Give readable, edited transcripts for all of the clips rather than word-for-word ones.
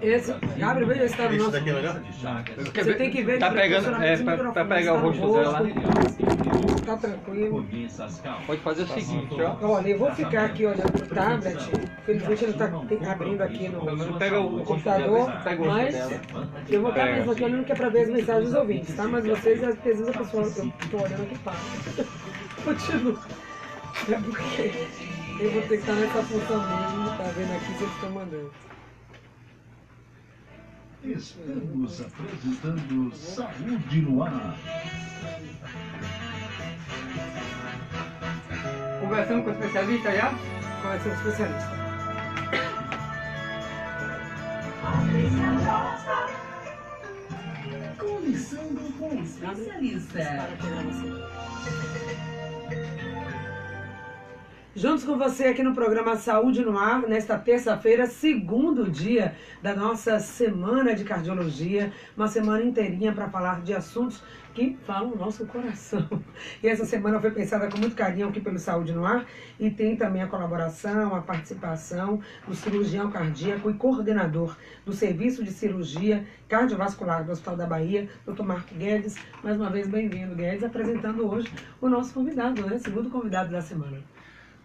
Esse, Gabriel, veja se está no nosso... Você tem que ver... Tá pegando, pra pegar o rosto dela. Tá tranquilo. Pode fazer o seguinte, ó. Olha, eu vou ficar aqui olhando pro tablet. Infelizmente ele tá abrindo aqui no Pega o computador, pega o rosto mas dela. eu vou estar mesmo aqui olhando que é para ver as mensagens dos ouvintes, tá? Mas vocês, às vezes a pessoa, eu tô olhando aqui, para. Continua. É porque eu vou ter que estar nessa função mesmo, tá vendo aqui se eles estão mandando. Estamos apresentando Saúde no Ar. Conversando com o especialista já? Conversando com o especialista. Conversando com o especialista. Juntos com você aqui no programa Saúde no Ar, nesta terça-feira, segundo dia da nossa semana de cardiologia, uma semana inteirinha para falar de assuntos que falam o nosso coração. E essa semana foi pensada com muito carinho aqui pelo Saúde no Ar e tem também a colaboração, a participação do cirurgião cardíaco e coordenador do Serviço de Cirurgia Cardiovascular do Hospital da Bahia, Dr. Marco Guedes. Mais uma vez, bem-vindo, Guedes, apresentando hoje o nosso convidado, né? Segundo convidado da semana.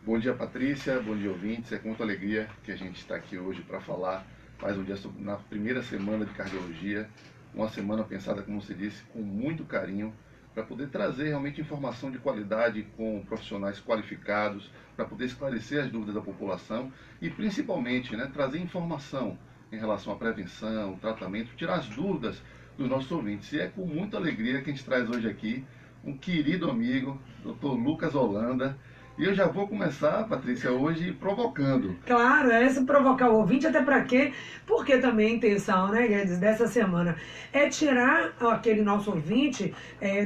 Bom dia, Patrícia, bom dia, ouvintes. É com muita alegria que a gente está aqui hoje para falar mais um dia na primeira semana de cardiologia, uma semana pensada, como você disse, com muito carinho, para poder trazer realmente informação de qualidade com profissionais qualificados, para poder esclarecer as dúvidas da população e, principalmente, né, trazer informação em relação à prevenção, tratamento, tirar as dúvidas dos nossos ouvintes. E é com muita alegria que a gente traz hoje aqui um querido amigo, Dr. Lucas Holanda. E eu já vou começar, Patrícia, hoje provocando. Claro, é esse provocar o ouvinte, até para quê? Porque também a intenção, né, Guedes, dessa semana é tirar aquele nosso ouvinte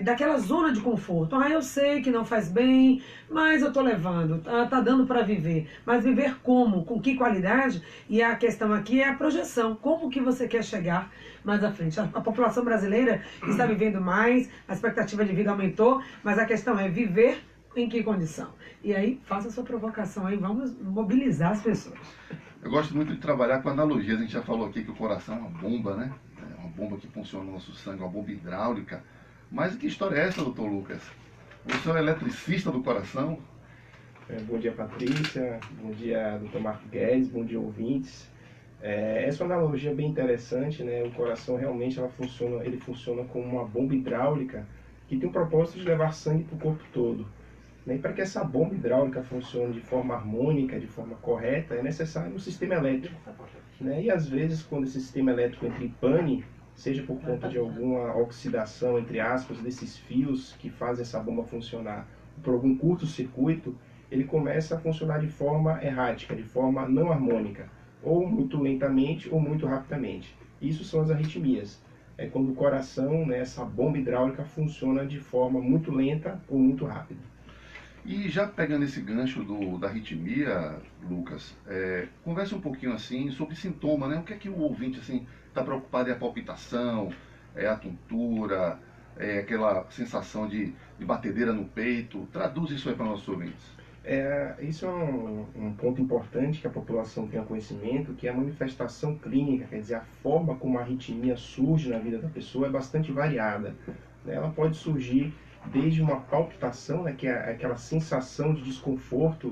daquela zona de conforto. Ah, eu sei que não faz bem, mas eu tô levando, tá dando para viver. Mas viver como? Com que qualidade? E a questão aqui é a projeção. Como que você quer chegar mais à frente? A população brasileira está vivendo mais, a expectativa de vida aumentou, mas a questão é viver em que condição? E aí, faça a sua provocação aí, vamos mobilizar as pessoas. Eu gosto muito de trabalhar com analogias. A gente já falou aqui que o coração é uma bomba, né? É uma bomba que funciona no nosso sangue, uma bomba hidráulica. Mas que história é essa, doutor Lucas? Você é um eletricista do coração? Bom dia, Patrícia. Bom dia, doutor Marco Guedes. Bom dia, ouvintes. Essa é uma analogia bem interessante, né? O coração realmente ele funciona como uma bomba hidráulica que tem o propósito de levar sangue para o corpo todo. E para que essa bomba hidráulica funcione de forma harmônica, de forma correta, é necessário um sistema elétrico. Né? E às vezes, quando esse sistema elétrico entra em pane, seja por conta de alguma oxidação, entre aspas, desses fios que fazem essa bomba funcionar, por algum curto-circuito, ele começa a funcionar de forma errática, de forma não harmônica, ou muito lentamente ou muito rapidamente. Isso são as arritmias. É quando o coração, né, essa bomba hidráulica, funciona de forma muito lenta ou muito rápida. E já pegando esse gancho da arritmia, Lucas, conversa um pouquinho assim sobre sintoma, né? O que é que o ouvinte assim está preocupado? É a palpitação, é a tontura, é aquela sensação de batedeira no peito? Traduz isso aí para nossos ouvintes. Isso é um ponto importante que a população tenha conhecimento, que a manifestação clínica, quer dizer, a forma como a arritmia surge na vida da pessoa é bastante variada. Ela pode surgir desde uma palpitação, né, que é aquela sensação de desconforto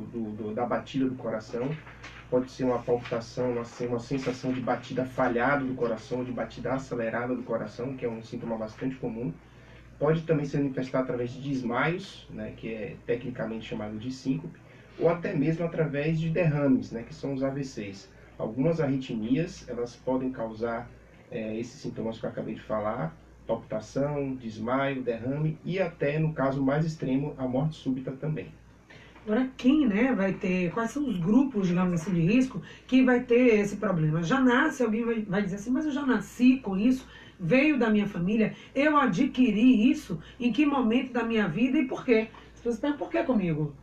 da batida do coração. Pode ser uma palpitação, uma sensação de batida falhada do coração, de batida acelerada do coração, que é um sintoma bastante comum. Pode também se manifestar através de desmaios, né, que é tecnicamente chamado de síncope, ou até mesmo através de derrames, né, que são os AVCs. Algumas arritmias, elas podem causar esses sintomas que eu acabei de falar, palpitação, desmaio, derrame e até, no caso mais extremo, a morte súbita também. Agora, quem, né, vai ter, quais são os grupos, digamos assim, de risco que vai ter esse problema? Já nasce, alguém vai dizer assim, mas eu já nasci com isso, veio da minha família, eu adquiri isso, em que momento da minha vida e por quê? As pessoas perguntam, por que comigo?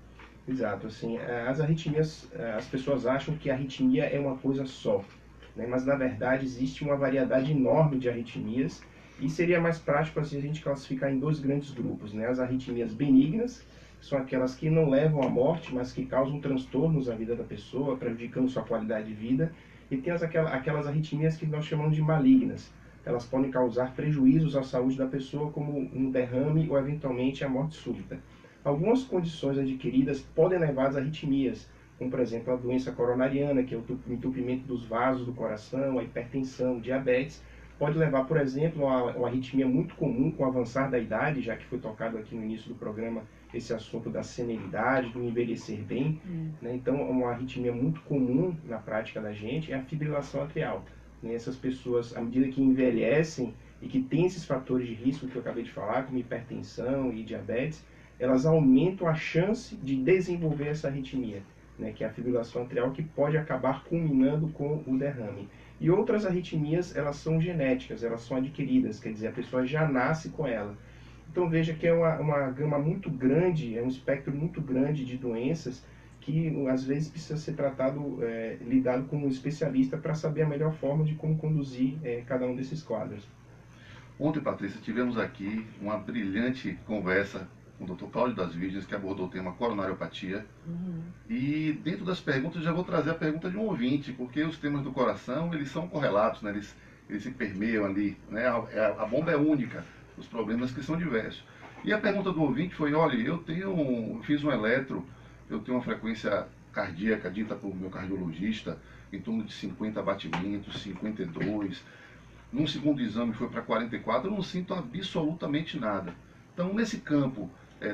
Exato, assim, as arritmias, as pessoas acham que a arritmia é uma coisa só, né, mas na verdade existe uma variedade enorme de arritmias. E seria mais prático assim, a gente classificar em dois grandes grupos, né? As arritmias benignas, que são aquelas que não levam à morte, mas que causam transtornos na vida da pessoa, prejudicando sua qualidade de vida. E tem aquelas arritmias que nós chamamos de malignas. Elas podem causar prejuízos à saúde da pessoa, como um derrame ou eventualmente a morte súbita. Algumas condições adquiridas podem levar às arritmias, como por exemplo a doença coronariana, que é o entupimento dos vasos do coração, a hipertensão, diabetes. Pode levar, por exemplo, a uma arritmia muito comum com o avançar da idade, já que foi tocado aqui no início do programa esse assunto da senilidade, do envelhecer bem. Né? Então, uma arritmia muito comum na prática da gente é a fibrilação atrial. Né? Essas pessoas, à medida que envelhecem e que têm esses fatores de risco que eu acabei de falar, como hipertensão e diabetes, elas aumentam a chance de desenvolver essa arritmia, né? Que é a fibrilação atrial, que pode acabar culminando com o derrame. E outras arritmias, elas são genéticas, elas são adquiridas, quer dizer, a pessoa já nasce com ela. Então veja que é uma gama muito grande, é um espectro muito grande de doenças que às vezes precisa ser lidado com um especialista para saber a melhor forma de como conduzir cada um desses quadros. Ontem, Patrícia, tivemos aqui uma brilhante conversa com o Dr. Cláudio das Virgens, que abordou o tema coronariopatia. E dentro das perguntas, já vou trazer a pergunta de um ouvinte, porque os temas do coração, eles são correlatos, né? Eles se permeiam ali, né? A bomba é única, os problemas que são diversos. E a pergunta do ouvinte foi, olha, eu fiz um eletro, eu tenho uma frequência cardíaca dita por meu cardiologista, em torno de 50 batimentos, 52. Num segundo exame foi para 44, eu não sinto absolutamente nada. Então, nesse campo,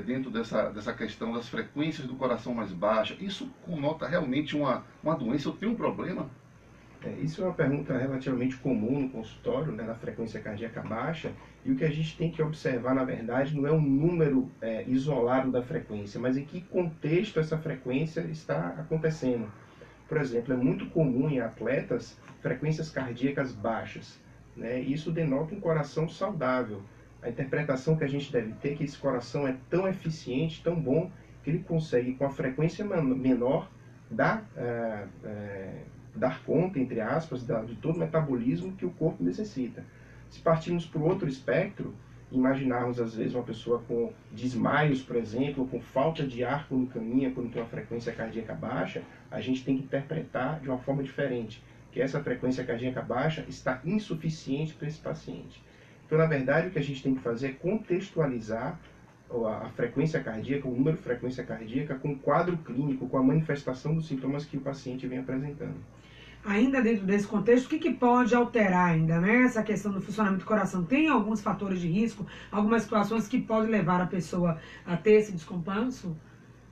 dentro dessa questão das frequências do coração mais baixa, isso conota realmente uma doença? Eu tenho um problema? Isso é uma pergunta relativamente comum no consultório, né, da frequência cardíaca baixa, e o que a gente tem que observar, na verdade, não é um número isolado da frequência, mas em que contexto essa frequência está acontecendo. Por exemplo, é muito comum em atletas frequências cardíacas baixas, né? Isso denota um coração saudável. A interpretação que a gente deve ter é que esse coração é tão eficiente, tão bom, que ele consegue, com a frequência menor, dar conta, entre aspas, de todo o metabolismo que o corpo necessita. Se partirmos para o outro espectro, imaginarmos às vezes uma pessoa com desmaios, por exemplo, ou com falta de ar quando caminha, quando tem uma frequência cardíaca baixa, a gente tem que interpretar de uma forma diferente, que essa frequência cardíaca baixa está insuficiente para esse paciente. Então, na verdade, o que a gente tem que fazer é contextualizar a frequência cardíaca, o número de frequência cardíaca, com o quadro clínico, com a manifestação dos sintomas que o paciente vem apresentando. Ainda dentro desse contexto, o que pode alterar ainda, né? Essa questão do funcionamento do coração? Tem alguns fatores de risco, algumas situações que podem levar a pessoa a ter esse descompasso?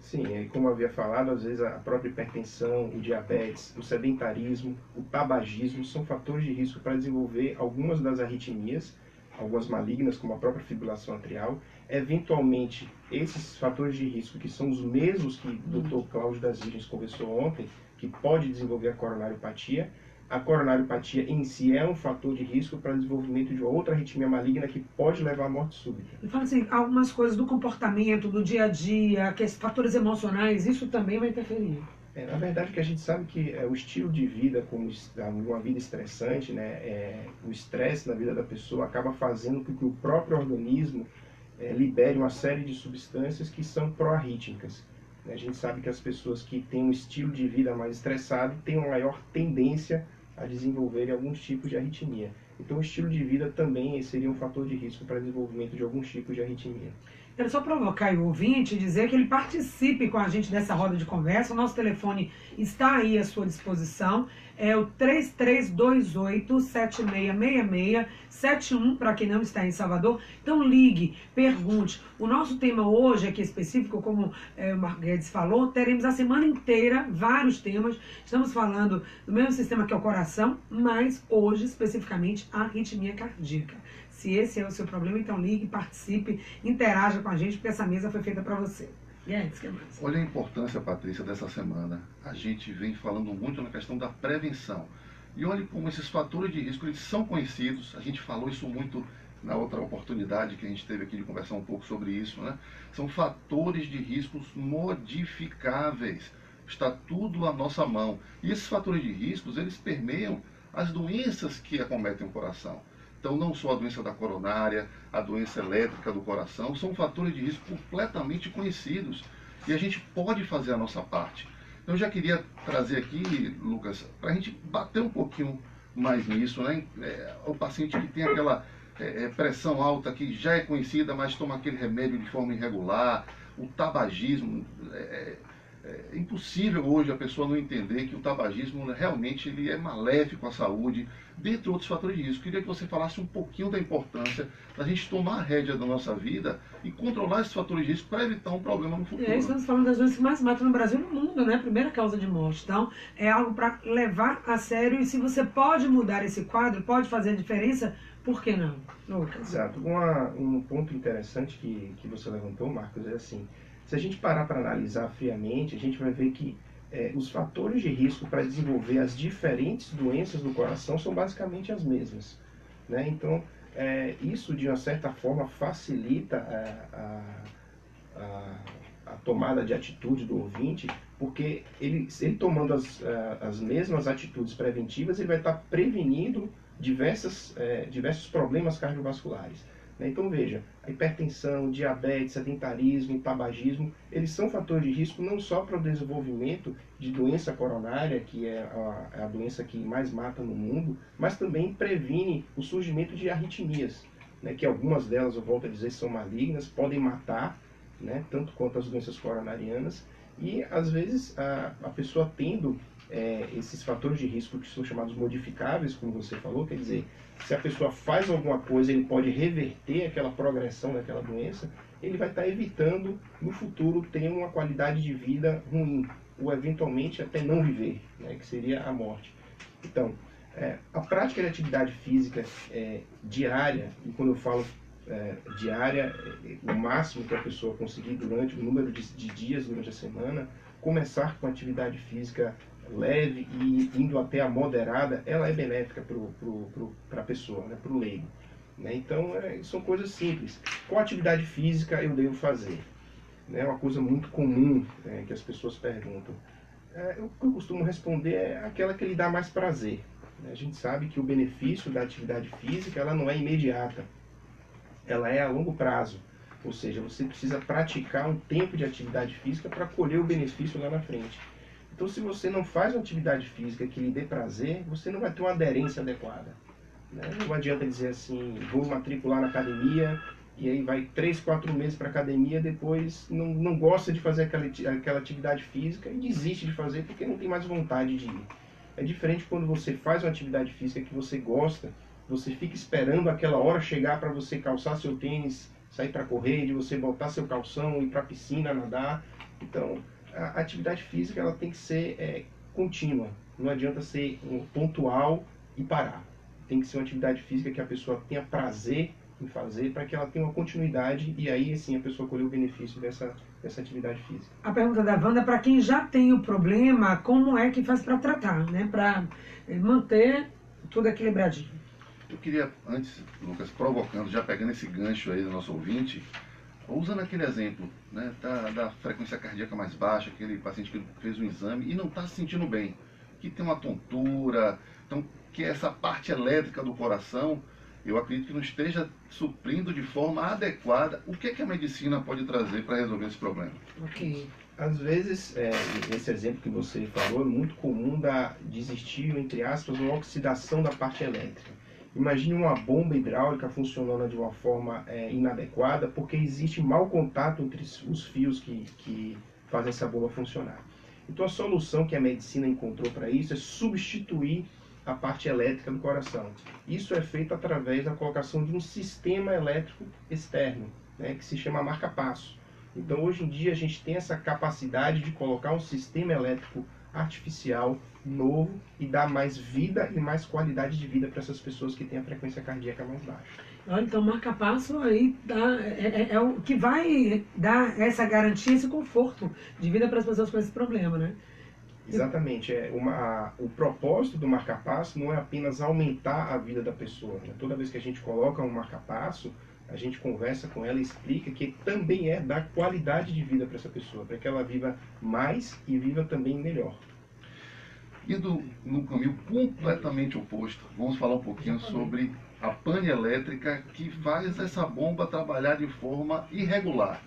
Sim, como eu havia falado, às vezes a própria hipertensão, o diabetes, o sedentarismo, o tabagismo são fatores de risco para desenvolver algumas das arritmias, algumas malignas, como a própria fibrilação atrial. Eventualmente, esses fatores de risco, que são os mesmos que o Dr. Cláudio das Virgens conversou ontem, que pode desenvolver a coronariopatia. A coronariopatia em si é um fator de risco para o desenvolvimento de outra arritmia maligna que pode levar à morte súbita. E fala assim, algumas coisas do comportamento, do dia a dia, fatores emocionais, isso também vai interferir. Na verdade, o que a gente sabe que o estilo de vida, como uma vida estressante, né, o estresse na vida da pessoa acaba fazendo com que o próprio organismo libere uma série de substâncias que são pró-arrítmicas. A gente sabe que as pessoas que têm um estilo de vida mais estressado têm uma maior tendência a desenvolverem alguns tipos de arritmia. Então, o estilo de vida também seria um fator de risco para o desenvolvimento de alguns tipos de arritmia. Quero só provocar o ouvinte e dizer que ele participe com a gente dessa roda de conversa. O nosso telefone está aí à sua disposição. É o 3328-7666-71, para quem não está em Salvador. Então ligue, pergunte. O nosso tema hoje, aqui específico, como o Marco Guedes falou, teremos a semana inteira vários temas. Estamos falando do mesmo sistema que é o coração, mas hoje, especificamente, a arritmia cardíaca. Se esse é o seu problema, então ligue, participe, interaja com a gente, porque essa mesa foi feita para você. E aí, que mais? Olha a importância, Patrícia, dessa semana. A gente vem falando muito na questão da prevenção. E olhe como esses fatores de risco, eles são conhecidos. A gente falou isso muito na outra oportunidade que a gente teve aqui de conversar um pouco sobre isso, né? São fatores de riscos modificáveis. Está tudo à nossa mão. E esses fatores de riscos, eles permeiam as doenças que acometem o coração. Então, não só a doença da coronária, a doença elétrica do coração, são fatores de risco completamente conhecidos. E a gente pode fazer a nossa parte. Então eu já queria trazer aqui, Lucas, para a gente bater um pouquinho mais nisso, né? O paciente que tem aquela pressão alta que já é conhecida, mas toma aquele remédio de forma irregular, o tabagismo. É impossível hoje a pessoa não entender que o tabagismo realmente ele é maléfico à saúde, dentre outros fatores de risco. Queria que você falasse um pouquinho da importância da gente tomar a rédea da nossa vida e controlar esses fatores de risco para evitar um problema no futuro. Estamos falando das doenças que mais matam no Brasil e no mundo, né? Primeira causa de morte. Então, é algo para levar a sério, e se você pode mudar esse quadro, pode fazer a diferença, por que não, Lucas? Exato. Um ponto interessante que você levantou, Marcos, é assim: se a gente parar para analisar friamente, a gente vai ver que os fatores de risco para desenvolver as diferentes doenças do coração são basicamente as mesmas, né? Então, isso de uma certa forma facilita a tomada de atitude do ouvinte, porque ele tomando as mesmas atitudes preventivas, ele vai estar prevenindo diversos problemas cardiovasculares. Então veja, a hipertensão, diabetes, sedentarismo e tabagismo, eles são fatores de risco não só para o desenvolvimento de doença coronária, que é a doença que mais mata no mundo, mas também previne o surgimento de arritmias, né, que algumas delas, eu volto a dizer, são malignas, podem matar, né, tanto quanto as doenças coronarianas, e às vezes a pessoa tendo esses fatores de risco que são chamados modificáveis, como você falou, quer dizer, se a pessoa faz alguma coisa, ele pode reverter aquela progressão daquela doença, ele vai estar evitando no futuro ter uma qualidade de vida ruim, ou eventualmente até não viver, né, que seria a morte. Então, a prática de atividade física diária, e quando eu falo diária, o máximo que a pessoa conseguir durante o número de dias durante a semana, começar com atividade física leve e indo até a moderada, ela é benéfica para a pessoa, né, para o leigo, né? Então, são coisas simples. Qual atividade física eu devo fazer? É uma coisa muito comum que as pessoas perguntam. O que eu costumo responder é aquela que lhe dá mais prazer. A gente sabe que o benefício da atividade física ela não é imediata, ela é a longo prazo. Ou seja, você precisa praticar um tempo de atividade física para colher o benefício lá na frente. Então, se você não faz uma atividade física que lhe dê prazer, você não vai ter uma aderência adequada, né? Não adianta dizer assim, vou matricular na academia, e aí vai 3, 4 meses para a academia, depois não gosta de fazer aquela atividade física e desiste de fazer porque não tem mais vontade de ir. É diferente quando você faz uma atividade física que você gosta, você fica esperando aquela hora chegar para você calçar seu tênis, sair para correr, de você botar seu calção, ir para a piscina, nadar. Então, a atividade física ela tem que ser contínua, não adianta ser pontual e parar. Tem que ser uma atividade física que a pessoa tenha prazer em fazer, para que ela tenha uma continuidade e aí sim a pessoa colher o benefício dessa atividade física. A pergunta da Wanda, para quem já tem o problema, como é que faz para tratar, né? Para manter tudo equilibradinho. Eu queria, antes, Lucas, provocando, já pegando esse gancho aí do nosso ouvinte, usando aquele exemplo, né, da frequência cardíaca mais baixa, aquele paciente que fez um exame e não está se sentindo bem, que tem uma tontura, então, que essa parte elétrica do coração, eu acredito que não esteja suprindo de forma adequada. O que a medicina pode trazer para resolver esse problema? Ok. Às vezes, esse exemplo que você falou, é muito comum de existir, entre aspas, uma oxidação da parte elétrica. Imagine uma bomba hidráulica funcionando de uma forma inadequada, porque existe mau contato entre os fios que fazem essa bomba funcionar. Então a solução que a medicina encontrou para isso é substituir a parte elétrica do coração. Isso é feito através da colocação de um sistema elétrico externo, né, que se chama marca-passo. Então hoje em dia a gente tem essa capacidade de colocar um sistema elétrico artificial novo e dar mais vida e mais qualidade de vida para essas pessoas que têm a frequência cardíaca mais baixa. Olha, então marca-passo aí é o que vai dar essa garantia, esse conforto de vida para as pessoas com esse problema, né? Exatamente. O propósito do marca-passo não é apenas aumentar a vida da pessoa, né? Toda vez que a gente coloca um marca-passo, a gente conversa com ela e explica que também é dar qualidade de vida para essa pessoa, para que ela viva mais e viva também melhor. Indo num caminho completamente oposto, vamos falar um pouquinho sobre a pane elétrica que faz essa bomba trabalhar de forma irregular.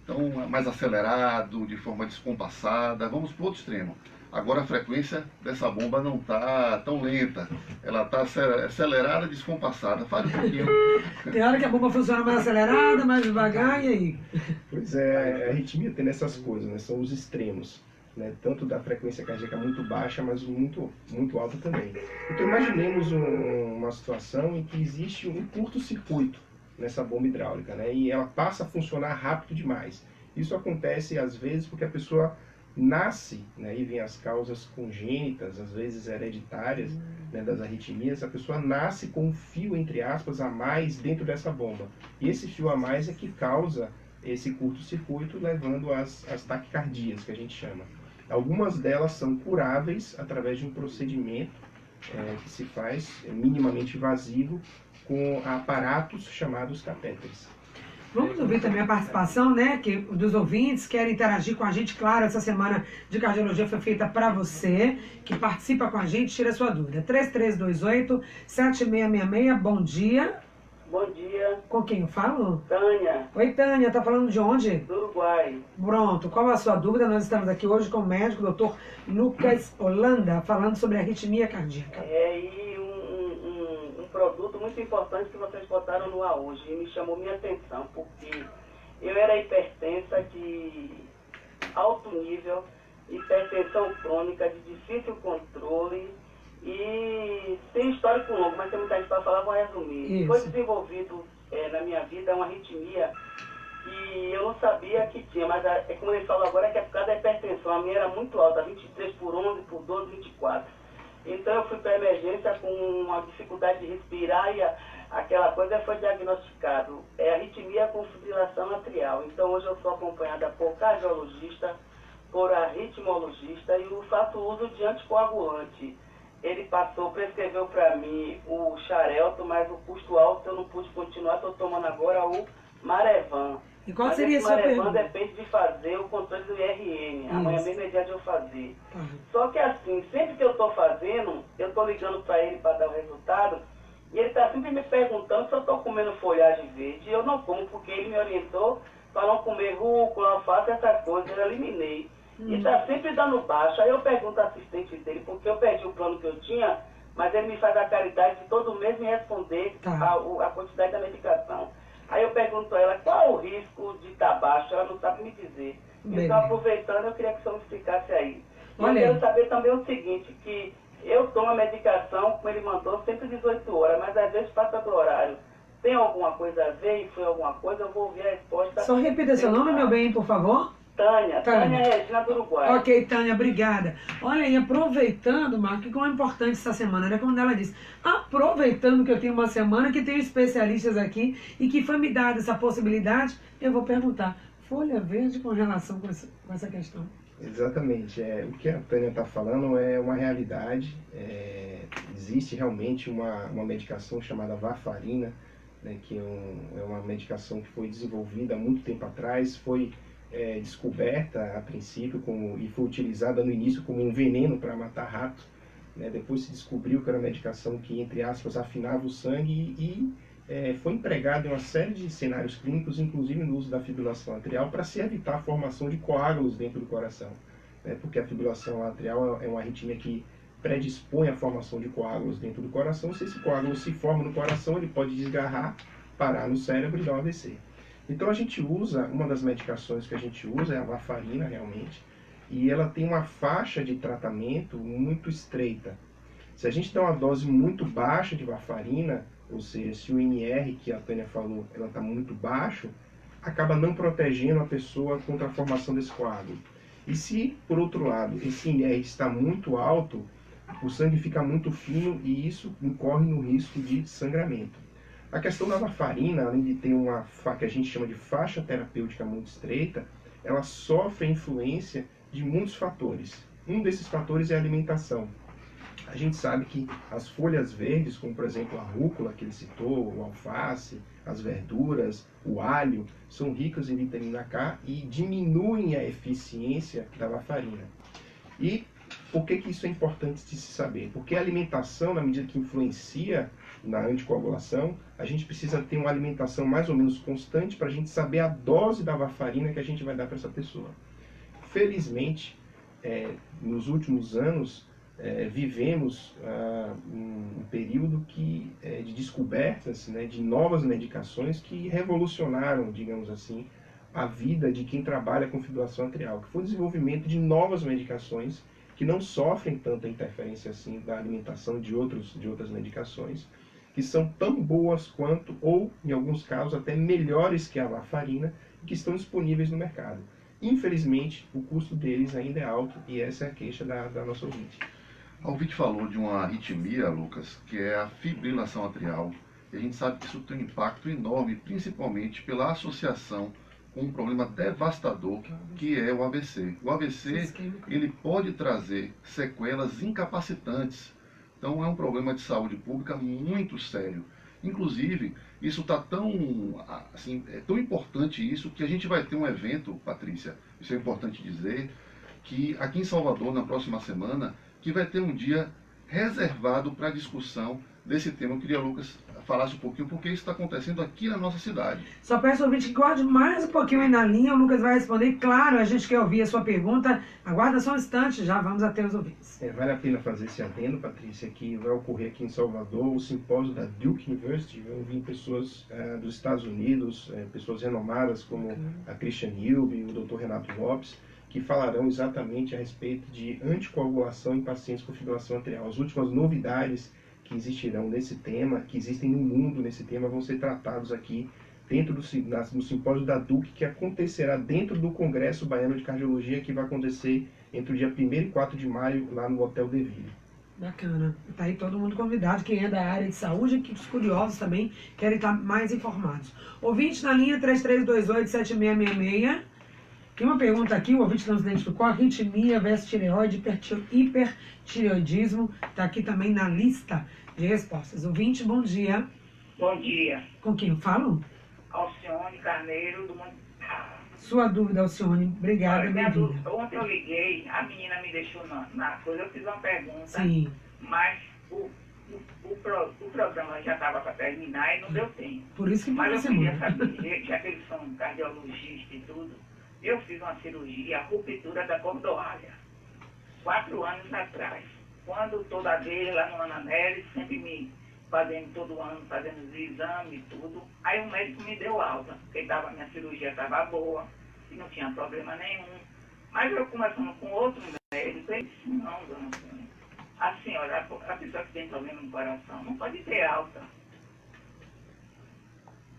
Então, mais acelerado, de forma descompassada. Vamos para o outro extremo. Agora a frequência dessa bomba não está tão lenta, ela está acelerada, descompassada. Fale um pouquinho. Tem hora que a bomba funciona mais acelerada, mais devagar, e aí? Pois é, a arritmia tem essas coisas, né? São os extremos, né? Tanto da frequência cardíaca muito baixa, mas muito alta também. Então imaginemos uma situação em que existe um curto-circuito nessa bomba hidráulica, né? E ela passa a funcionar rápido demais. Isso acontece às vezes porque a pessoa nasce, né, e vem as causas congênitas, às vezes hereditárias, né, das arritmias. A pessoa nasce com um fio, entre aspas, a mais dentro dessa bomba. E esse fio a mais é que causa esse curto-circuito, levando às taquicardias, que a gente chama. Algumas delas são curáveis através de um procedimento que se faz minimamente invasivo com aparatos chamados catéteres. Vamos ouvir também a participação, né, dos ouvintes que querem interagir com a gente. Claro, essa semana de cardiologia foi feita para você, que participa com a gente, tira a sua dúvida. 3328-7666, bom dia. Bom dia. Com quem eu falo? Tânia. Oi, Tânia, tá falando de onde? Do Uruguai. Pronto, qual a sua dúvida? Nós estamos aqui hoje com o médico, Dr. Lucas Holanda, falando sobre arritmia cardíaca. E um produto muito importante que vocês botaram no ar hoje, e me chamou minha atenção, porque eu era hipertensa de alto nível, hipertensão crônica de difícil controle e sem histórico longo, mas tem muita gente para falar, vou resumir. Isso. Foi desenvolvido na minha vida uma arritmia que eu não sabia que tinha, mas como ele falou agora, que é por causa da hipertensão. A minha era muito alta, 23 por 11, por 12, 24. Então eu fui para a emergência com uma dificuldade de respirar e aquela coisa foi diagnosticado. É arritmia com fibrilação atrial. Então hoje eu sou acompanhada por cardiologista, por arritmologista e eu faço uso de anticoagulante. Ele prescreveu para mim o Xarelto, mas o custo alto eu não pude continuar, estou tomando agora o Marevan. E qual mas seria a esse sua Marevan pergunta? depende de fazer o controle do IRM. Amanhã mesmo é dia de eu fazer. Só que assim, sempre que eu estou fazendo, eu estou ligando para ele para dar o resultado, e ele está sempre me perguntando se eu estou comendo folhagem verde. E eu não como, porque ele me orientou para não comer rúcula, alface, essas coisas, eu eliminei. E está sempre dando baixo. Aí eu pergunto ao assistente dele, porque eu perdi o plano que eu tinha, mas ele me faz a caridade de todo mês me responder a quantidade da medicação. Aí eu pergunto a ela qual é o risco de estar baixo, ela não sabe me dizer. Então, aproveitando, eu queria que o senhor me explicasse aí. Eu quero saber também o seguinte, que eu tomo a medicação, como ele mandou, sempre 18 horas, mas às vezes passa do horário. Tem alguma coisa a ver? E foi alguma coisa? Eu vou ouvir a resposta. Só repita seu nome, meu bem, por favor. Tânia Regina do Uruguai. Ok, Tânia, obrigada. Olha aí, aproveitando, Marco, como é importante essa semana, né? Como ela disse, aproveitando que eu tenho uma semana, que tenho especialistas aqui e que foi me dada essa possibilidade, eu vou perguntar, folha verde com relação com essa questão? Exatamente. O que a Tânia está falando é uma realidade. Existe realmente uma medicação chamada varfarina, né, que é uma medicação que foi desenvolvida há muito tempo atrás, foi descoberta a princípio e foi utilizada no início como um veneno para matar rato, né? Depois se descobriu que era uma medicação que, entre aspas, afinava o sangue e foi empregada em uma série de cenários clínicos, inclusive no uso da fibrilação atrial, para se evitar a formação de coágulos dentro do coração, né? Porque a fibrilação atrial é uma arritmia que predispõe à formação de coágulos dentro do coração. Se esse coágulo se forma no coração, ele pode desgarrar, parar no cérebro e dar um AVC. Então a gente usa, uma das medicações que a gente usa é a varfarina realmente, e ela tem uma faixa de tratamento muito estreita. Se a gente dá uma dose muito baixa de varfarina, ou seja, se o INR que a Tânia falou, ela está muito baixo, acaba não protegendo a pessoa contra a formação desse coágulo. E se, por outro lado, esse INR está muito alto, o sangue fica muito fino e isso incorre no risco de sangramento. A questão da varfarina, além de ter uma que a gente chama de faixa terapêutica muito estreita, ela sofre a influência de muitos fatores. Um desses fatores é a alimentação. A gente sabe que as folhas verdes, como por exemplo a rúcula que ele citou, o alface, as verduras, o alho, são ricas em vitamina K e diminuem a eficiência da varfarina. E Por que isso é importante de se saber? Porque a alimentação, na medida que influencia na anticoagulação, a gente precisa ter uma alimentação mais ou menos constante para a gente saber a dose da varfarina que a gente vai dar para essa pessoa. Felizmente, nos últimos anos, vivemos um período de descobertas, né, de novas medicações que revolucionaram, digamos assim, a vida de quem trabalha com fibrilação atrial, que foi o desenvolvimento de novas medicações que não sofrem tanta interferência assim da alimentação de outras medicações, que são tão boas quanto, ou em alguns casos até melhores que a varfarina, que estão disponíveis no mercado. Infelizmente, o custo deles ainda é alto e essa é a queixa da nossa ouvinte. A ouvinte falou de uma arritmia, Lucas, que é a fibrilação atrial, e a gente sabe que isso tem um impacto enorme, principalmente pela associação com um problema devastador que é o AVC. O AVC, ele pode trazer sequelas incapacitantes. Então é um problema de saúde pública muito sério. Inclusive, isso está tão, assim, é tão importante isso que a gente vai ter um evento, Patrícia, isso é importante dizer, que aqui em Salvador, na próxima semana, que vai ter um dia reservado para discussão desse tema. Eu queria, Lucas, falasse um pouquinho porque isso está acontecendo aqui na nossa cidade. Só peço ao ouvinte que guarde mais um pouquinho aí na linha, o Lucas vai responder. Claro, a gente quer ouvir a sua pergunta. Aguarda só um instante, já vamos até os ouvintes. Vale a pena fazer esse adendo, Patrícia, que vai ocorrer aqui em Salvador o simpósio da Duke University. Vão vir pessoas dos Estados Unidos, pessoas renomadas como a Christian Hilbe e o Dr. Renato Lopes, que falarão exatamente a respeito de anticoagulação em pacientes com fibrilação atrial. As últimas novidades que existirão nesse tema, que existem no mundo nesse tema, vão ser tratados aqui dentro do simpósio da Duke, que acontecerá dentro do Congresso Baiano de Cardiologia, que vai acontecer entre o dia 1º e 4 de maio, lá no Hotel De Ville. Bacana. Está aí todo mundo convidado, quem é da área de saúde, que os curiosos também querem estar mais informados. Ouvinte na linha 3328-7666. Tem uma pergunta aqui, o ouvinte não se identificou, arritmia versus tireoide, hipertireoidismo, está aqui também na lista de respostas. Ouvinte, bom dia. Bom dia. Com quem eu falo? Alcione Carneiro, do Mundo. Sua dúvida, Alcione, obrigada, bem-vinda. Ontem eu liguei, a menina me deixou na coisa, eu fiz uma pergunta, sim, mas o programa já estava para terminar e não deu tempo. Por isso que mas eu queria saber, já que eles são cardiologistas e tudo, eu fiz uma cirurgia, ruptura da cordoalha, 4 anos atrás. Quando toda vez lá no Ananelli, sempre me fazendo todo ano, fazendo os exames e tudo. Aí o médico me deu alta, porque minha cirurgia estava boa, e não tinha problema nenhum. Mas eu conversando com outro médico, ele disse, não, dona Sônia, a senhora, a pessoa que tem problema no coração, não pode ter alta.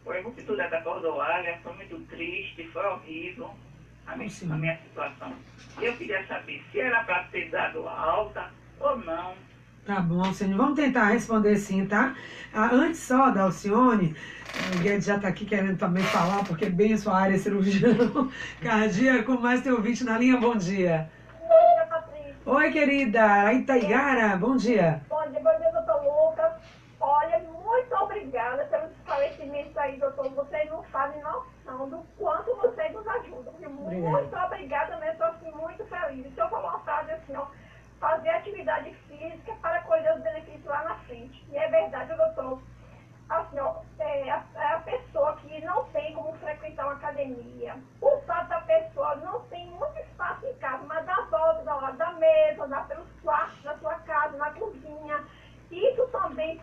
Foi a ruptura da cordoalha, foi muito triste, foi horrível a minha situação. Eu queria saber se era para ter dado alta ou não. Tá bom, Alcione. Vamos tentar responder sim, tá? Antes só da Alcione, o Guedes já está aqui querendo também falar, porque bem a sua área é cirurgião cardíaco, mas tem ouvinte na linha, bom dia. Bom dia, Patrícia. Oi, querida. Itaigara, bom dia. Bom dia, doutor Lucas. Olha, muito obrigada pelos esclarecimentos aí, doutor. Vocês não fazem noção do quanto vocês nos ajudam. Muito obrigada mesmo, estou assim, muito feliz. O senhor falou uma frase assim, ó, fazer atividade física para colher os benefícios lá na frente. E é verdade, doutor. Assim, ó, a pessoa que não tem como frequentar uma academia, o fato da pessoa não tem muito espaço em casa, mas dá volta ao lado da mesa, dá pelos quartos da sua casa, na cozinha. Isso também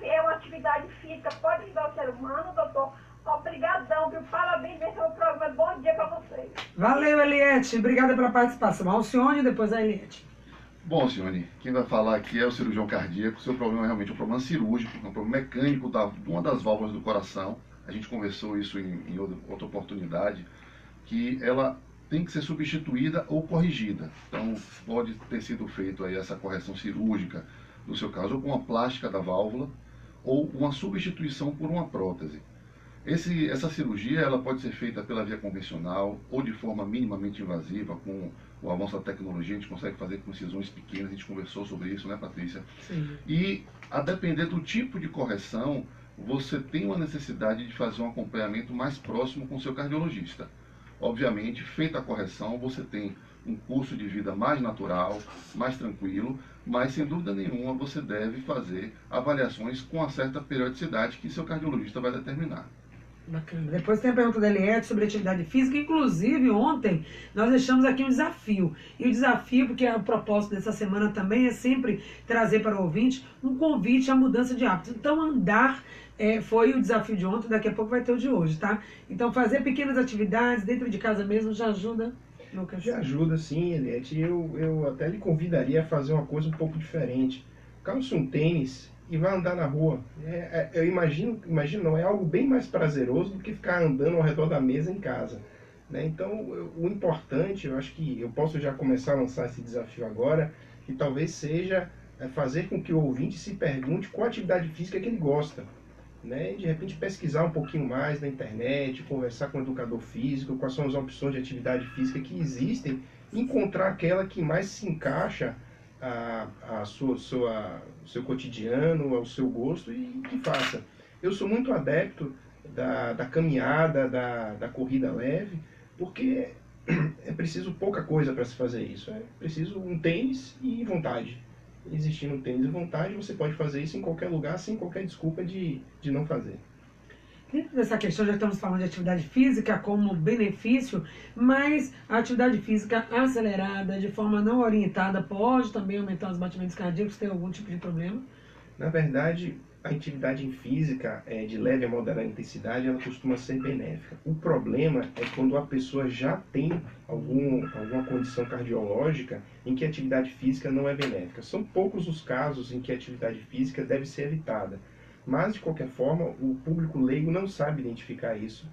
é uma atividade física, pode ajudar o ser humano, doutor. Obrigadão, viu? Parabéns pelo programa. Bom dia para vocês. Valeu, Eliette. Obrigada pela participação. Alcione, depois a Eliette. Bom, Alcione, quem vai falar aqui é o cirurgião cardíaco. O seu problema é realmente um problema cirúrgico, um problema mecânico de uma das válvulas do coração. A gente conversou isso em outra oportunidade, que ela tem que ser substituída ou corrigida. Então, pode ter sido feito aí essa correção cirúrgica, no seu caso, ou com uma plástica da válvula, ou uma substituição por uma prótese. Essa cirurgia ela pode ser feita pela via convencional ou de forma minimamente invasiva. Com o avanço da tecnologia, a gente consegue fazer com incisões pequenas. A gente conversou sobre isso, né, Patrícia? Sim. E, a depender do tipo de correção, você tem uma necessidade de fazer um acompanhamento mais próximo com o seu cardiologista. Obviamente, feita a correção, você tem um curso de vida mais natural, mais tranquilo, mas sem dúvida nenhuma você deve fazer avaliações com uma certa periodicidade que seu cardiologista vai determinar. Bacana. Depois tem a pergunta da Eliette sobre atividade física. Inclusive, ontem nós deixamos aqui um desafio. E o desafio, porque o propósito dessa semana também é sempre trazer para o ouvinte um convite à mudança de hábitos. Então, andar foi o desafio de ontem, daqui a pouco vai ter o de hoje, tá? Então, fazer pequenas atividades dentro de casa mesmo já ajuda, Lucas? Já ajuda, sim, Eliette. Eu até lhe convidaria a fazer uma coisa um pouco diferente. Calça um tênis e vai andar na rua. Eu imagino, não, é algo bem mais prazeroso do que ficar andando ao redor da mesa em casa, né? Então, o importante, eu acho que eu posso já começar a lançar esse desafio agora, que talvez seja fazer com que o ouvinte se pergunte qual atividade física que ele gosta, né? E de repente pesquisar um pouquinho mais na internet, conversar com o educador físico, quais são as opções de atividade física que existem, encontrar aquela que mais se encaixa seu cotidiano, ao seu gosto e que faça. Eu sou muito adepto da caminhada, da corrida leve, porque é preciso pouca coisa para se fazer isso. É preciso um tênis e vontade. Existindo um tênis e vontade, você pode fazer isso em qualquer lugar, sem qualquer desculpa de não fazer. Dentro dessa questão, já estamos falando de atividade física como benefício, mas a atividade física acelerada, de forma não orientada, pode também aumentar os batimentos cardíacos, tem algum tipo de problema? Na verdade, a atividade física de leve a moderada intensidade, ela costuma ser benéfica. O problema é quando a pessoa já tem alguma condição cardiológica em que a atividade física não é benéfica. São poucos os casos em que a atividade física deve ser evitada. Mas, de qualquer forma, o público leigo não sabe identificar isso.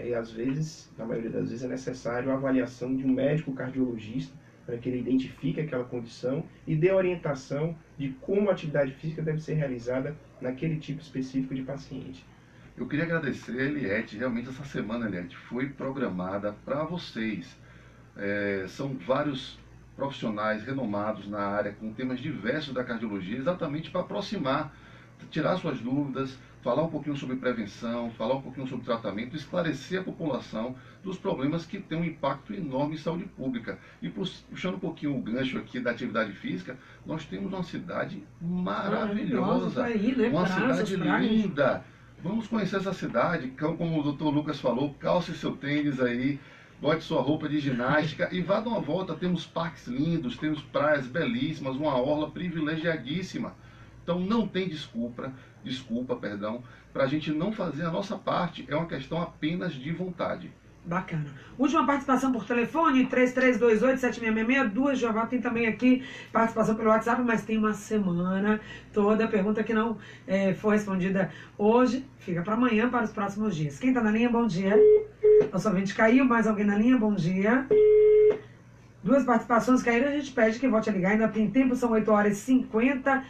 E, às vezes, na maioria das vezes, é necessário a avaliação de um médico cardiologista para que ele identifique aquela condição e dê orientação de como a atividade física deve ser realizada naquele tipo específico de paciente. Eu queria agradecer a Eliette. Realmente, essa semana, Eliette, foi programada para vocês. São vários profissionais renomados na área, com temas diversos da cardiologia, exatamente para aproximar, tirar suas dúvidas, falar um pouquinho sobre prevenção, falar um pouquinho sobre tratamento, esclarecer a população dos problemas que têm um impacto enorme em saúde pública. E puxando um pouquinho o gancho aqui da atividade física, nós temos uma cidade maravilhosa, aí, né? uma Praças, cidade praias. linda. Vamos conhecer essa cidade, como o Dr. Lucas falou, calce seu tênis aí, bote sua roupa de ginástica e vá dar uma volta. Temos parques lindos, temos praias belíssimas, uma orla privilegiadíssima. Então não tem desculpa, para a gente não fazer a nossa parte. É uma questão apenas de vontade. Bacana. Última participação por telefone, 3328-7666. Duas, Jeová, tem também aqui participação pelo WhatsApp, mas tem uma semana toda. Pergunta que não foi respondida hoje, fica para amanhã, para os próximos dias. Quem está na linha, bom dia. Nosso ouvinte caiu, mais alguém na linha, bom dia. Duas participações caíram, a gente pede que volte a ligar, ainda tem tempo, são 8h54.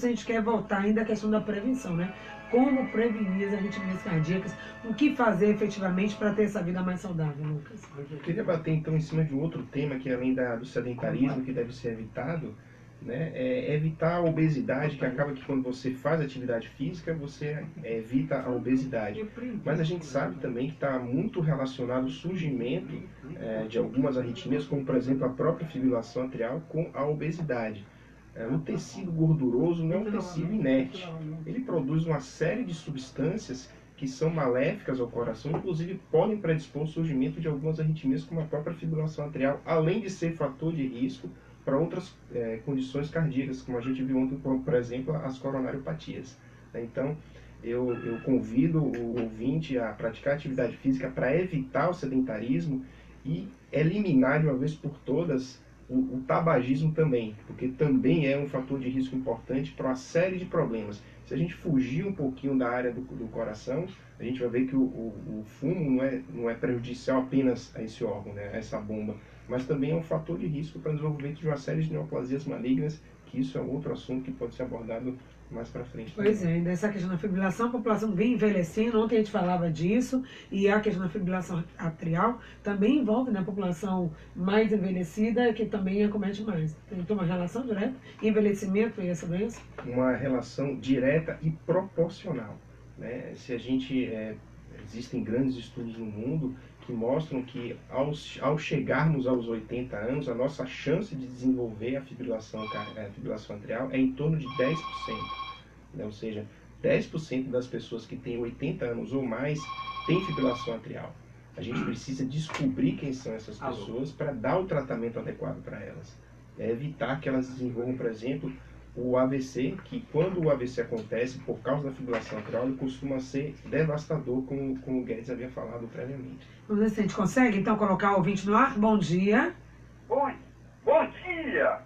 A gente quer voltar ainda à questão da prevenção, né? Como prevenir as arritmias cardíacas, o que fazer efetivamente para ter essa vida mais saudável, Lucas? Eu queria bater então em cima de um outro tema que além do sedentarismo que deve ser evitado, né, é evitar a obesidade, que acaba que quando você faz atividade física, você evita a obesidade. Mas a gente sabe também que está muito relacionado o surgimento de algumas arritmias, como por exemplo a própria fibrilação atrial, com a obesidade. O tecido gorduroso não é um tecido inerte. Ele produz uma série de substâncias que são maléficas ao coração, inclusive podem predispor o surgimento de algumas arritmias, como a própria fibrilação atrial, além de ser fator de risco para outras condições cardíacas, como a gente viu ontem, por exemplo, as coronariopatias. Então, eu convido o ouvinte a praticar atividade física para evitar o sedentarismo e eliminar de uma vez por todas o tabagismo também, porque também é um fator de risco importante para uma série de problemas. Se a gente fugir um pouquinho da área do coração, a gente vai ver que o fumo não é prejudicial apenas a esse órgão, né, a essa bomba, mas também é um fator de risco para o desenvolvimento de uma série de neoplasias malignas, que isso é outro assunto que pode ser abordado mais para frente. Pois é, ainda essa questão da fibrilação, a população vem envelhecendo, ontem a gente falava disso, e a questão da fibrilação atrial também envolve na população mais envelhecida, que também acomete mais. Tem uma relação direta, envelhecimento e essa doença? Uma relação direta e proporcional, né? Se a gente... Existem grandes estudos no mundo que mostram que ao chegarmos aos 80 anos, a nossa chance de desenvolver a fibrilação atrial é em torno de 10%. Né? Ou seja, 10% das pessoas que têm 80 anos ou mais têm fibrilação atrial. A gente precisa descobrir quem são essas pessoas para dar o tratamento adequado para elas. É evitar que elas desenvolvam, por exemplo, o AVC, que quando o AVC acontece por causa da fibrilação atrial, ele costuma ser devastador, como o Guedes havia falado previamente. Vamos ver se a gente consegue, então, colocar o ouvinte no ar. Bom dia. Bom dia!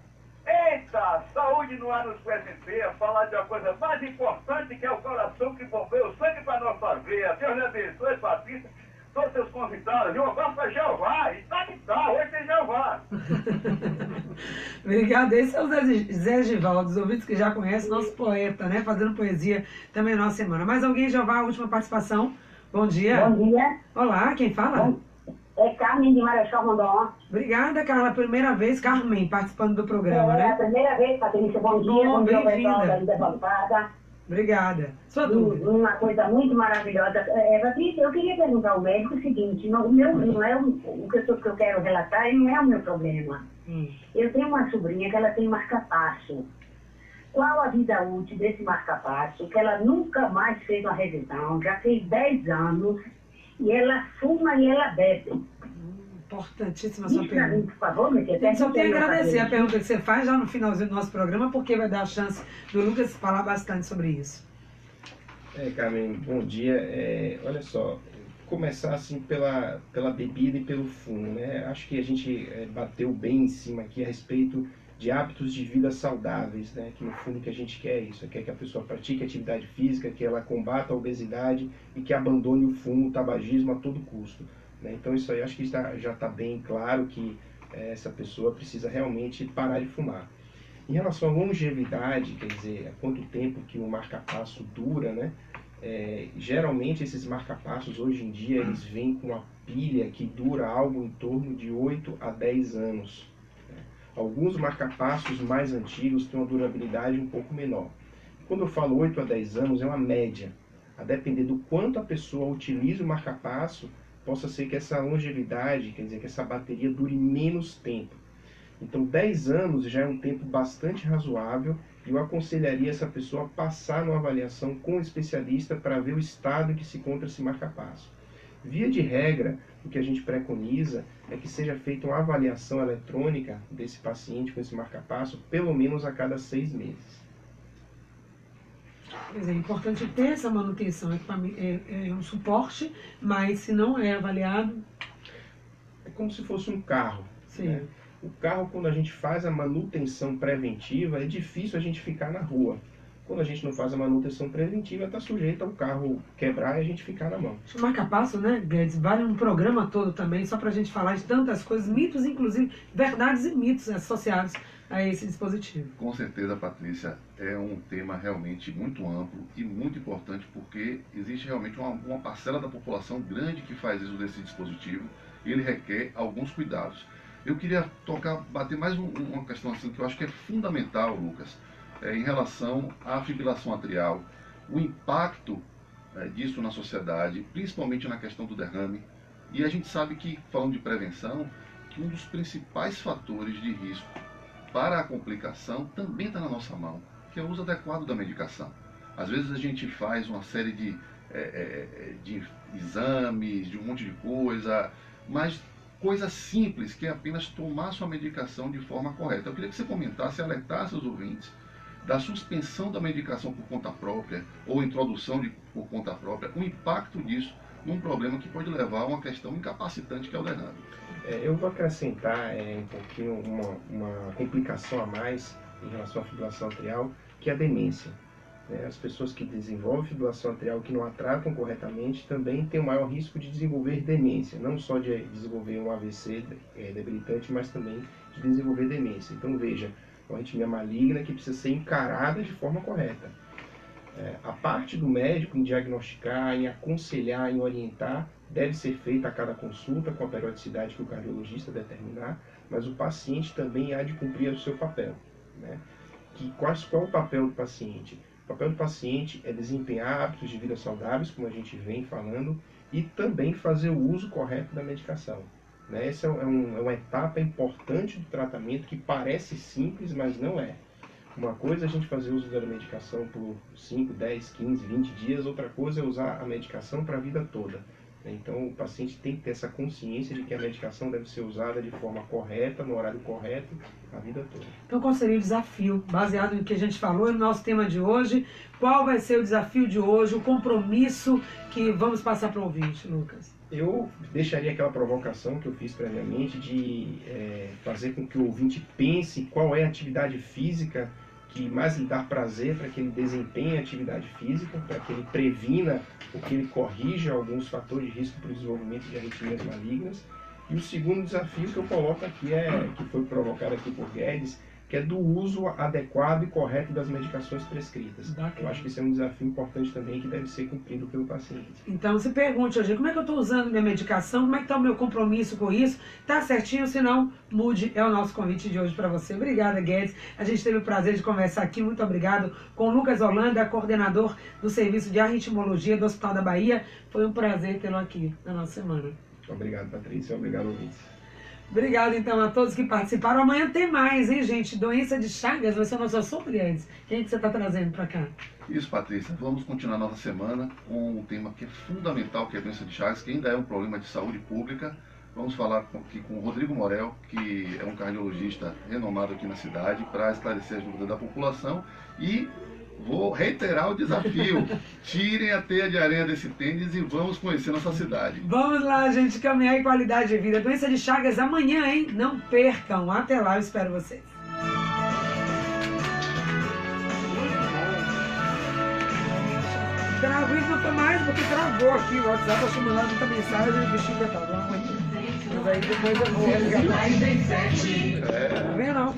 Eita, saúde no ar nos PSP, falar de uma coisa mais importante que é o coração que bombeia o sangue para nossa veia. Deus lhe abençoe, Patrícia, todos seus convidados. E um abraço para Jeová, e tá, hoje tem Jeová. Obrigada. Esse é o Zé Givaldo, os ouvintes que já conhecem, nosso poeta, né? Fazendo poesia também na nossa semana. Mais alguém, Jeová, a última participação? Bom dia. Bom dia. Olá, quem fala? É Carmen de Marechal Rondon. Obrigada, Carla. Primeira vez, Carmen, participando do programa, né? É a primeira vez, Patrícia. Bom dia. Bom dia, pessoal da Vida Voltada. Obrigada. Sua dúvida. Uma coisa muito maravilhosa. Patrícia, eu queria perguntar ao médico o seguinte, não é o que eu quero relatar, não é o meu problema. Eu tenho uma sobrinha que ela tem marca-passo. Qual a vida útil desse marca-passo? Que ela nunca mais fez uma revisão, já fez 10 anos, e ela fuma e ela bebe. Importantíssima a sua pergunta. Mim, por favor, só tenho que agradecer a pergunta que você faz já no finalzinho do nosso programa, porque vai dar a chance do Lucas falar bastante sobre isso. Carmen, bom dia. Olha só, começar assim pela bebida e pelo fumo, né? Acho que a gente bateu bem em cima aqui a respeito de hábitos de vida saudáveis, né? Que no fundo que a gente quer isso, quer que a pessoa pratique atividade física, que ela combata a obesidade e que abandone o fumo, o tabagismo a todo custo. Né? Então isso aí acho que já está bem claro que essa pessoa precisa realmente parar de fumar. Em relação à longevidade, quer dizer, há quanto tempo que o marca-passo dura, né? Geralmente esses marca-passos hoje em dia eles vêm com uma pilha que dura algo em torno de 8 a 10 anos. Né? Alguns marca-passos mais antigos têm uma durabilidade um pouco menor. Quando eu falo 8 a 10 anos é uma média. A depender do quanto a pessoa utiliza o marca-passo, possa ser que essa longevidade, quer dizer, que essa bateria dure menos tempo. Então 10 anos já é um tempo bastante razoável e eu aconselharia essa pessoa a passar numa avaliação com um especialista para ver o estado em que se encontra esse marca-passo. Via de regra, o que a gente preconiza é que seja feita uma avaliação eletrônica desse paciente com esse marca-passo pelo menos a cada 6 meses. Pois é importante ter essa manutenção, é um suporte, mas se não é avaliado... É como se fosse um carro. Sim. Né? O carro, quando a gente faz a manutenção preventiva, é difícil a gente ficar na rua. Quando a gente não faz a manutenção preventiva, está sujeito ao carro quebrar e a gente ficar na mão. O marca-passo, né, Guedes, vale um programa todo também, só para a gente falar de tantas coisas, mitos, inclusive, verdades e mitos associados a esse dispositivo. Com certeza, Patrícia, é um tema realmente muito amplo e muito importante, porque existe realmente uma parcela da população grande que faz uso desse dispositivo e ele requer alguns cuidados. Eu queria bater mais uma questão assim que eu acho que é fundamental, Lucas, em relação à fibrilação atrial, o impacto disso na sociedade, principalmente na questão do derrame. E a gente sabe que, falando de prevenção, que um dos principais fatores de risco para a complicação também está na nossa mão, que é o uso adequado da medicação. Às vezes a gente faz uma série de exames, de um monte de coisa, mas coisa simples, que é apenas tomar sua medicação de forma correta. Eu queria que você comentasse, alertasse os ouvintes da suspensão da medicação por conta própria ou introdução por conta própria, o impacto disso num problema que pode levar a uma questão incapacitante que é o derrame. Eu vou acrescentar um pouquinho uma complicação a mais em relação à fibrilação atrial, que é a demência. As pessoas que desenvolvem fibrilação atrial que não a tratam corretamente também têm o maior risco de desenvolver demência, não só de desenvolver um AVC debilitante, mas também de desenvolver demência. Então veja, uma arritmia maligna que precisa ser encarada de forma correta. A parte do médico em diagnosticar, em aconselhar, em orientar, deve ser feita a cada consulta com a periodicidade que o cardiologista determinar, mas o paciente também há de cumprir o seu papel. Né? Qual é o papel do paciente? O papel do paciente é desempenhar hábitos de vida saudáveis, como a gente vem falando, e também fazer o uso correto da medicação. Né? Essa é uma etapa importante do tratamento que parece simples, mas não é. Uma coisa é a gente fazer uso da medicação por 5, 10, 15, 20 dias, outra coisa é usar a medicação para a vida toda. Então o paciente tem que ter essa consciência de que a medicação deve ser usada de forma correta, no horário correto, a vida toda. Então qual seria o desafio, baseado no que a gente falou no nosso tema de hoje? Qual vai ser o desafio de hoje, o compromisso que vamos passar para o ouvinte, Lucas? Eu deixaria aquela provocação que eu fiz previamente de fazer com que o ouvinte pense qual é a atividade física que mais lhe dá prazer para que ele desempenhe a atividade física, para que ele previna ou que ele corrija alguns fatores de risco para o desenvolvimento de arritmias malignas. E o segundo desafio que eu coloco aqui que foi provocado aqui por Guedes, que é do uso adequado e correto das medicações prescritas. Eu acho que isso é um desafio importante também que deve ser cumprido pelo paciente. Então se pergunte hoje, como é que eu estou usando minha medicação? Como é que está o meu compromisso com isso? Tá certinho? Se não, mude. É o nosso convite de hoje para você. Obrigada, Guedes. A gente teve o prazer de conversar aqui. Muito obrigado com o Lucas Holanda, coordenador do Serviço de Arritmologia do Hospital da Bahia. Foi um prazer tê-lo aqui na nossa semana. Obrigado, Patrícia. Obrigado, ouvintes. Obrigado, então, a todos que participaram. Amanhã tem mais, hein, gente? Doença de Chagas vai ser o nosso assunto, Guedes. Quem que você está trazendo para cá? Isso, Patrícia. Vamos continuar nossa semana com um tema que é fundamental, que é a doença de Chagas, que ainda é um problema de saúde pública. Vamos falar aqui com o Rodrigo Morel, que é um cardiologista renomado aqui na cidade, para esclarecer as dúvidas da população. E vou reiterar o desafio. Tirem a teia de areia desse tênis e vamos conhecer nossa cidade. Vamos lá, gente, caminhar em qualidade de vida. Doença de Chagas amanhã, hein? Não percam. Até lá, eu espero vocês. Travou isso, não foi mais, porque travou aqui o WhatsApp, eu chamando lá muita mensagem e o bichinho vai estar. Mas aí depois eu vou ligar. Tá vendo?